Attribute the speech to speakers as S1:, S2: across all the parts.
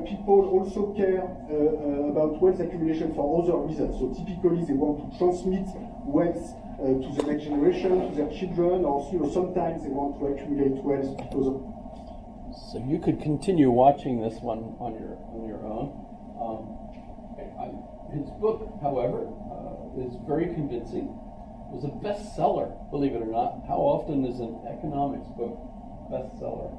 S1: people also care about wealth accumulation for other reasons. So typically they want to transmit wealth to the next generation, to their children, or sometimes they want to accumulate wealth because of.
S2: So you could continue watching this one on your own. His book, however, is very convincing. It was a bestseller, believe it or not. How often is an economics book bestseller?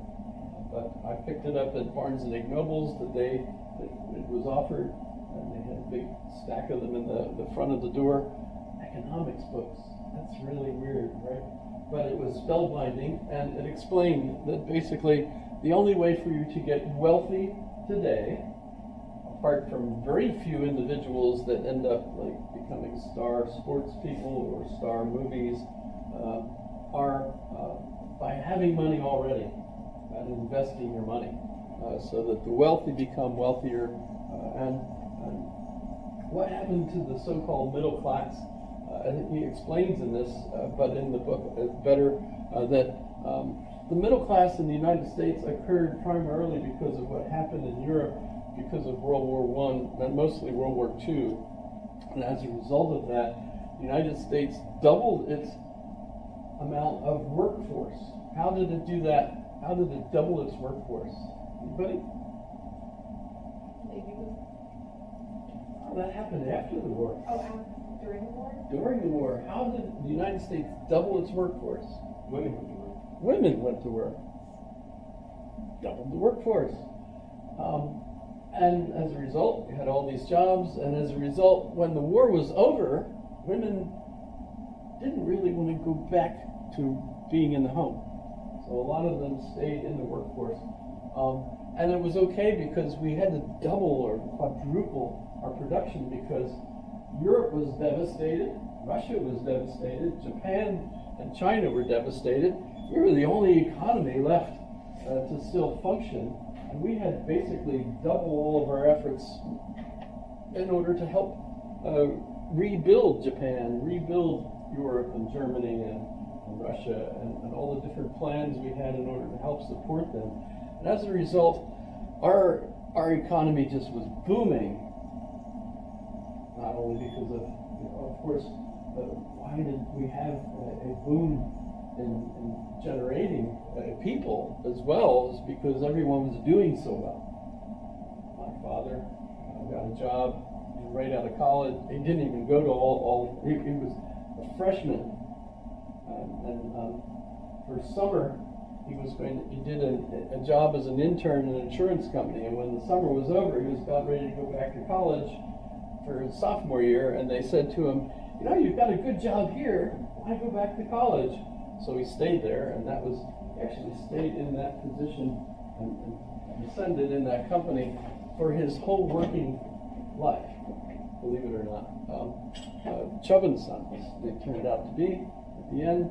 S2: But I picked it up at Barnes & Noble's the day that it was offered, and they had a big stack of them in the front of the door. Economics books, that's really weird, right? But it was spellbinding, and it explained that basically the only way for you to get wealthy today, apart from very few individuals that end up like becoming star sports people or star movies, are by having money already and investing your money, so that the wealthy become wealthier. And what happened to the so-called middle class? He explains in this, but in the book better, that the middle class in the United States occurred primarily because of what happened in Europe because of World War I, and mostly World War II. And as a result of that, the United States doubled its amount of workforce. How did it do that? How did it double its workforce? Anybody?
S3: Maybe with.
S2: Oh, that happened after the war.
S3: Oh, during the war?
S2: During the war, how did the United States double its workforce?
S4: Women went to work.
S2: Women went to work. Doubled the workforce. And as a result, you had all these jobs, and as a result, when the war was over, women didn't really want to go back to being in the home. So a lot of them stayed in the workforce. And it was okay because we had to double or quadruple our production because Europe was devastated, Russia was devastated, Japan and China were devastated. We were the only economy left to still function, and we had basically double all of our efforts in order to help rebuild Japan, rebuild Europe and Germany and Russia and all the different plans we had in order to help support them. And as a result, our economy just was booming. Not only because of course, why did we have a boom in generating people as well, is because everyone was doing so well. My father got a job right out of college. He didn't even go to he was a freshman. And for summer, he did a job as an intern in an insurance company. And when the summer was over, he was about ready to go back to college for his sophomore year. And they said to him, you've got a good job here. Why go back to college? So he stayed there, and he actually stayed in that position and ascended in that company for his whole working life, believe it or not. Chubb and Sons, they turned out to be at the end.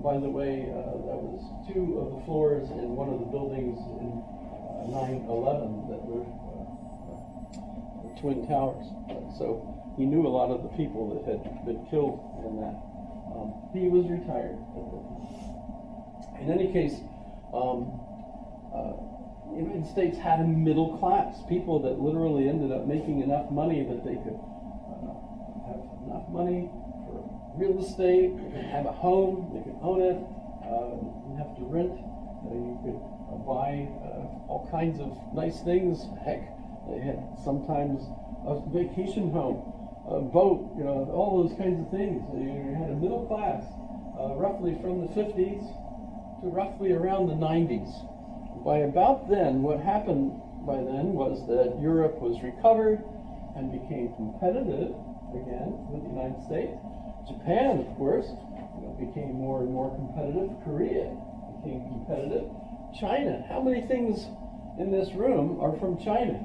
S2: By the way, that was 2 of the floors in one of the buildings in 9/11 that were the Twin Towers. So he knew a lot of the people that had been killed in that. He was retired. In any case, the United States had a middle class, people that literally ended up making enough money that they could have enough money for real estate, they could have a home, they could own it, didn't have to rent, you could buy all kinds of nice things. Heck, they had sometimes a vacation home, a boat, all those kinds of things. You had a middle class, roughly from the 50s to roughly around the 90s. By about then, what happened by then was that Europe was recovered and became competitive again with the United States. Japan, of course, became more and more competitive. Korea became competitive. China, how many things in this room are from China?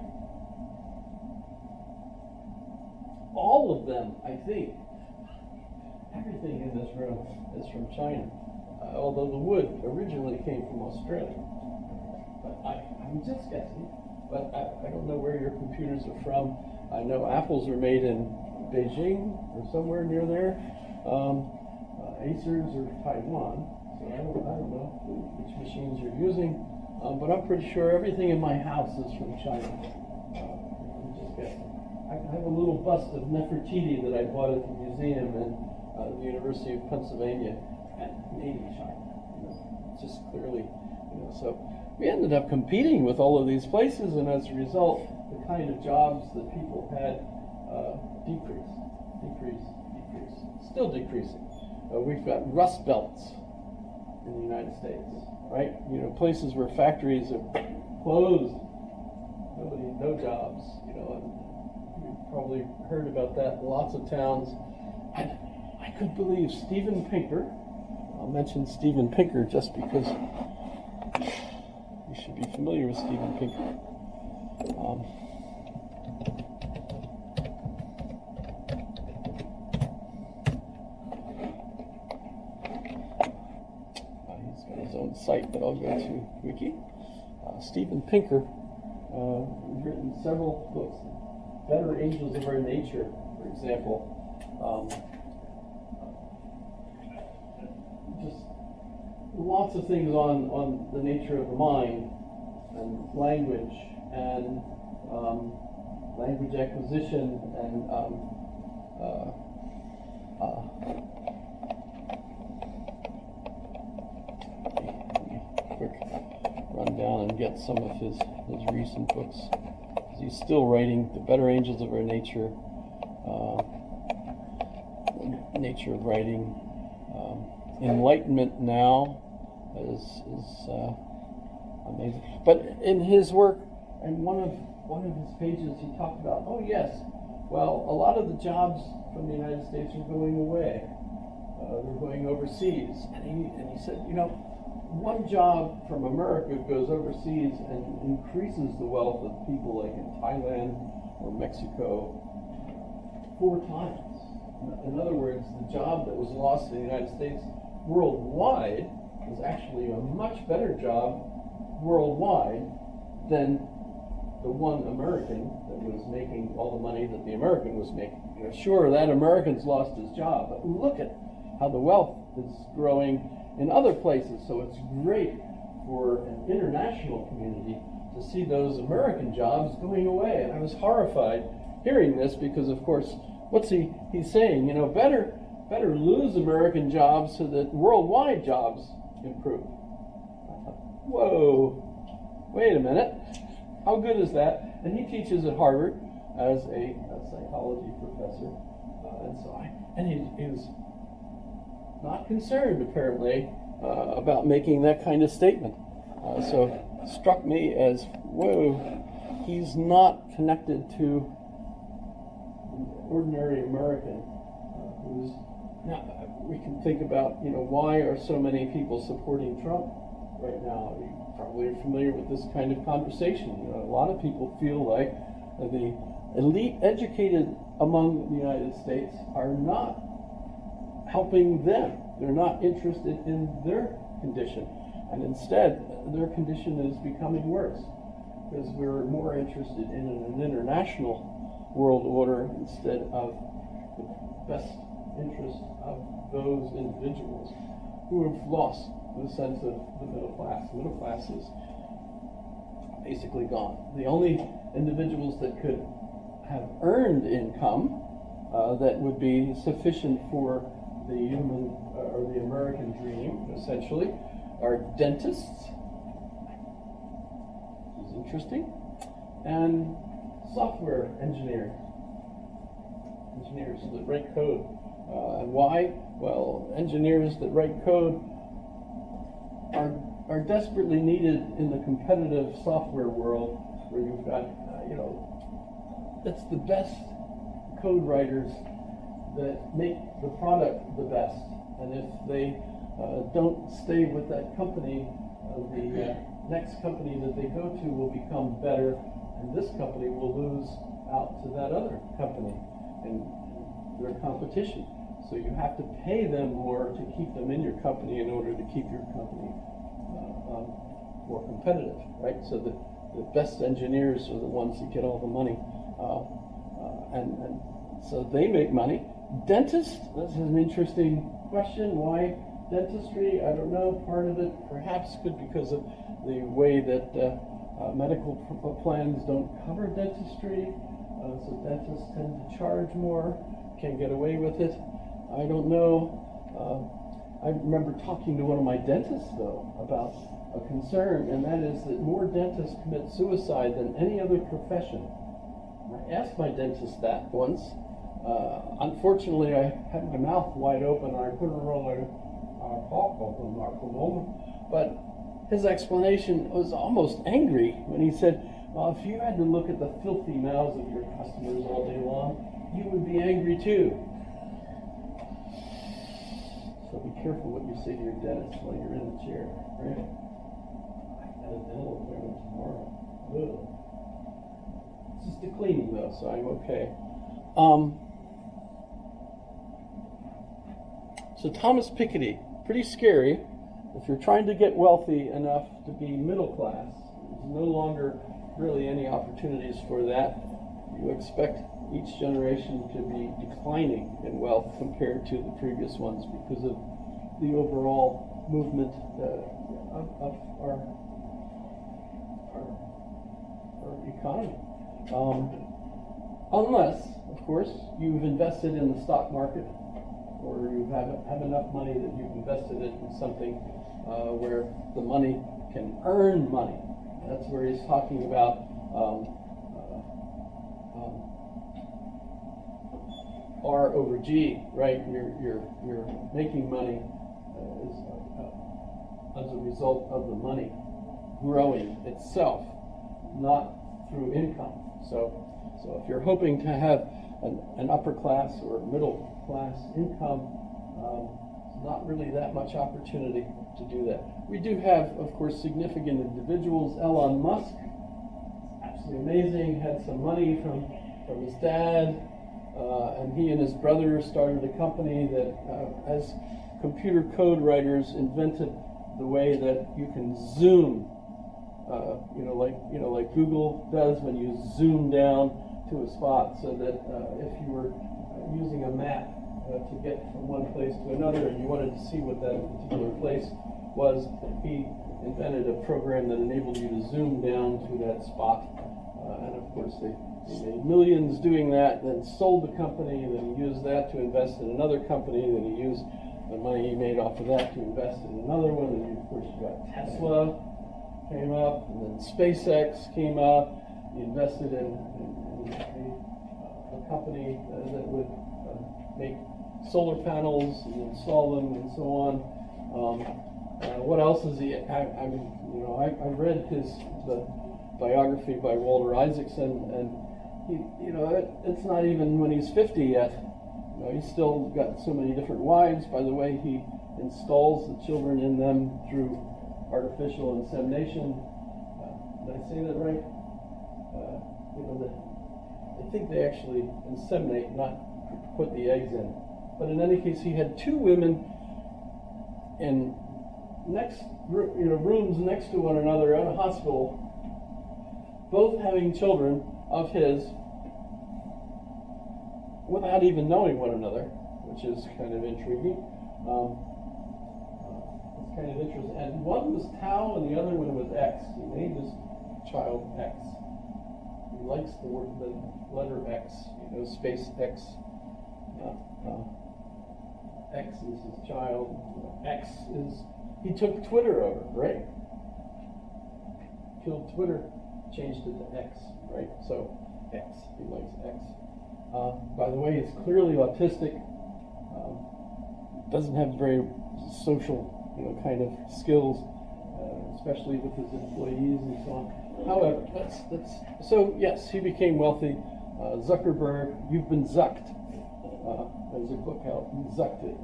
S2: All of them, I think. Everything in this room is from China, although the wood originally came from Australia. But I'm just guessing, but I don't know where your computers are from. I know apples are made in Beijing or somewhere near there. Acers are Taiwan, so I don't know which machines you're using. but I'm pretty sure everything in my house is from China. I'm just guessing. I have a little bust of Nefertiti that I bought at the museum in the University of Pennsylvania, and made in China. Just clearly, so we ended up competing with all of these places, and as a result, the kind of jobs that people had decreased, still decreasing. We've got rust belts in the United States, right? Places where factories are closed, no jobs, and you've probably heard about that in lots of towns. And I could believe Steven Pinker. I'll mention Steven Pinker just because you should be familiar with Steven Pinker. He's got his own site, but I'll go to Wiki. Steven Pinker has written several books. Better Angels of Our Nature, for example. Just lots of things on the nature of the mind and language and language acquisition and quick run down and get some of his recent books. He's still writing The Better Angels of Our Nature, Nature of Writing. Enlightenment Now is amazing. But in his work, and one of his pages, he talked about, oh yes, well, a lot of the jobs from the United States are going away. They're going overseas. And he said, one job from America goes overseas and increases the wealth of people like in Thailand or Mexico 4 times. In other words, the job that was lost in the United States worldwide was actually a much better job worldwide than the one American that was making all the money that the American was making. Sure, that American's lost his job, but look at how the wealth is growing in other places. So it's great for an international community to see those American jobs going away. And I was horrified hearing this because, of course, what's he's saying? Better lose American jobs so that worldwide jobs improve. I thought, whoa, wait a minute. How good is that? And he teaches at Harvard as a psychology professor. He was not concerned, apparently, about making that kind of statement. So it struck me as, whoa, he's not connected to an ordinary American who's. Now, we can think about, why are so many people supporting Trump right now? You probably are familiar with this kind of conversation. A lot of people feel like the elite educated among the United States are not helping them. They're not interested in their condition. And instead, their condition is becoming worse because we're more interested in an international world order instead of the best interest of those individuals who have lost the sense of the middle class. The middle class is basically gone. The only individuals that could have earned income that would be sufficient for the human or the American dream, essentially, are dentists, which is interesting, and software engineers that write code. And why? Well, engineers that write code are desperately needed in the competitive software world where you've got, it's the best code writers that make the product the best. And if they don't stay with that company, the next company that they go to will become better, and this company will lose out to that other company in their competition. So you have to pay them more to keep them in your company in order to keep your company more competitive, right? So the best engineers are the ones that get all the money, and so they make money. Dentists, this is an interesting question. Why dentistry. I don't know. Part of it perhaps could because of the way that medical plans don't cover dentistry. So dentists tend to charge more, can get away with it. I don't know. I remember talking to one of my dentists, though, about a concern, and that is that more dentists commit suicide than any other profession. I asked my dentist that once. Unfortunately, I had my mouth wide open. I couldn't really talk open at the moment. But his explanation was almost angry when he said, well, if you had to look at the filthy mouths of your customers all day long, you would be angry too. So be careful what you say to your dentist while you're in the chair, right? I got a dental appointment tomorrow. Ugh. It's just a cleaning though, so I'm okay. So Thomas Piketty, pretty scary. If you're trying to get wealthy enough to be middle class, there's no longer really any opportunities for that. You expect each generation to be declining in wealth compared to the previous ones because of the overall movement of our economy. Unless, of course, you've invested in the stock market, or you have enough money that you've invested it in something where the money can earn money. That's where he's talking about R over G, right? You're making money as a result of the money growing itself, not through income. So if you're hoping to have an upper class or middle class income, not really that much opportunity to do that. We do have, of course, significant individuals. Elon Musk, absolutely amazing, had some money from his dad, and he and his brother started a company that, as computer code writers, invented the way that you can zoom, like Google does when you zoom down to a spot, so that if you were using a map to get from one place to another and you wanted to see what that particular place was, he invented a program that enabled you to zoom down to that spot. And of course, they made millions doing that, then sold the company, and then he used that to invest in another company, then he used the money he made off of that to invest in another one, and of course you got Tesla came up, and then SpaceX came up. He invested in a company that would make solar panels and install them and so on. What else is he? I read the biography by Walter Isaacson, and it's not even when he's 50 yet. He's still got so many different wives. By the way, he installs the children in them through artificial insemination. Did I say that right? I think they actually inseminate, not put the eggs in. But in any case, he had two women in rooms next to one another at a hospital, both having children of his without even knowing one another, which is kind of intriguing. It's kind of interesting. And one was Tau and the other one was X. He named his child X. He likes the letter X, space X. X is his child. X is, he took Twitter over, right? Killed Twitter, changed it to X, right? So X, he likes X. By the way, he's clearly autistic. Doesn't have very social, kind of skills, especially with his employees and so on. However, so yes, he became wealthy. Zuckerberg, you've been zucked. There's a book out, Zucked It.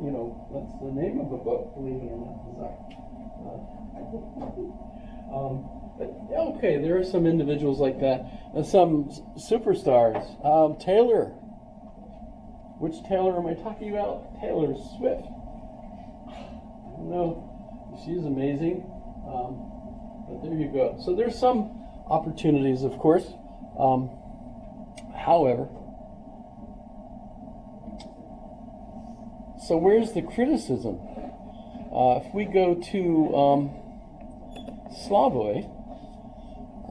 S2: That's the name of the book, believe it or not, Zucked. But okay, there are some individuals like that, and some superstars. Taylor. Which Taylor am I talking about? Taylor Swift. I don't know. She's amazing. But there you go. So there's some opportunities, of course. However, so where's the criticism? If we go to Slavoj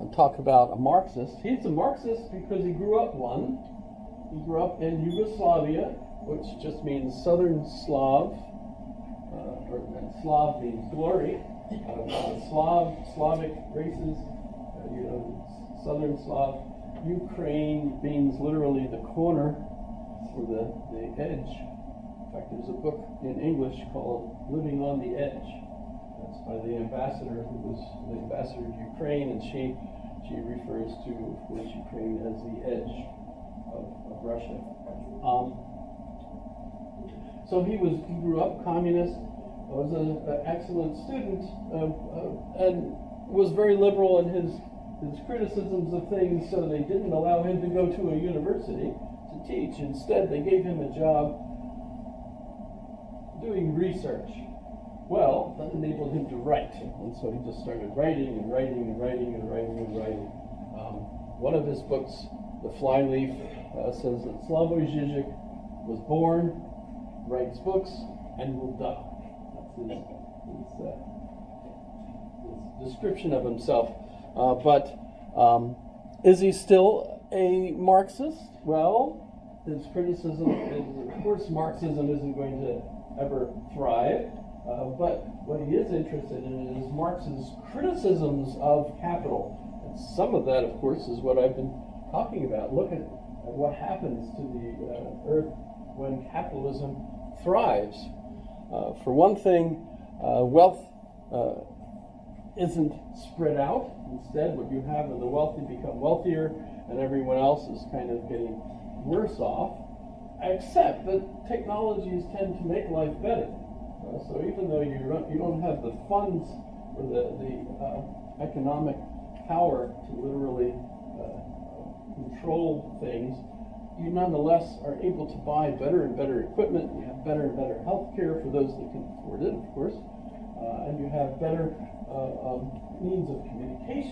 S2: and talk about a Marxist, he's a Marxist because he grew up one. He grew up in Yugoslavia, which just means Southern Slav, and Slav means glory. Slavic races, Southern Slav. Ukraine means literally the corner or the edge. In fact, there's a book in English called Living on the Edge. That's by the ambassador who was the ambassador to Ukraine, and she refers to, of course, Ukraine as the edge of Russia. So he grew up communist, was an excellent student, and was very liberal in his criticisms of things, so they didn't allow him to go to a university to teach. Instead, they gave him a job doing research. Well, that enabled him to write, and so he just started writing and writing and writing and writing and writing. One of his books, The Flyleaf, says that Slavoj Žižek was born, writes books, and will die. That's his description of himself. But is he still a Marxist? Well, his criticism is, of course, Marxism isn't going to ever thrive. But what he is interested in is Marx's criticisms of capital. And some of that, of course, is what I've been talking about. Look at what happens to the earth when capitalism thrives. For one thing, wealth isn't spread out. Instead, what you have are the wealthy become wealthier, and everyone else is kind of getting worse off, except that technologies tend to make life better. So even though you don't have the funds or the economic power to literally control things, you nonetheless are able to buy better and better equipment. You have better and better health care for those that can afford it, of course, and you have better means of communication